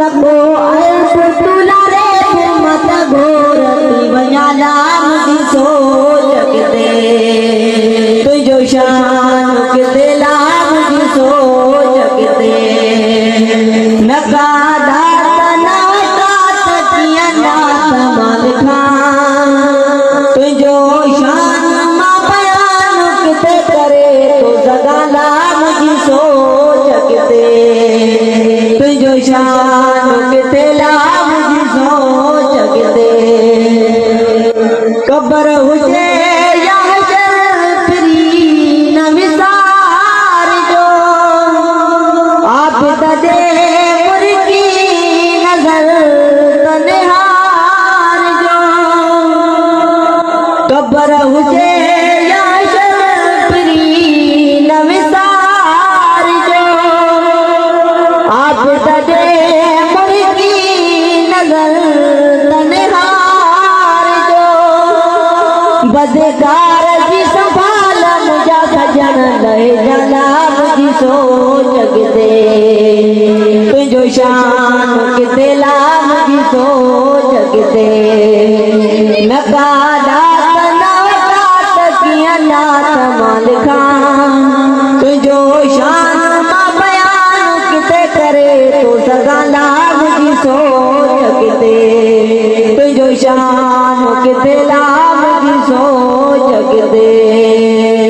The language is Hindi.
लगो अल्फ तुलारे मत घोरती वयाला मुझी सोच के तुझो शान के दिला मुझी सोच के नका दात ना दात किया ना तमाल खान तुझो शान मा बयान किते करे तो जगाला मुझी सोच के तुझो शान किते ला मुझी सोच के कबर हुजे या हशर फिरी न विसार जो आप दे मुर्गी नजर तनहार जो कबर हुजे या हशर फिरी न विसार जो आप दे मुर्गी नजर तनहार जो बदकार जी संभाल मुझा सजन लहे जाला मुझी सोच के तुझो शान किते ला मुझी सोच के नका दात ना दात किया ना तमाल खान तुझो शान मा बयान किते करे तो सगाला मुझी सोच के तुझो शान किते ला मुझी सोच के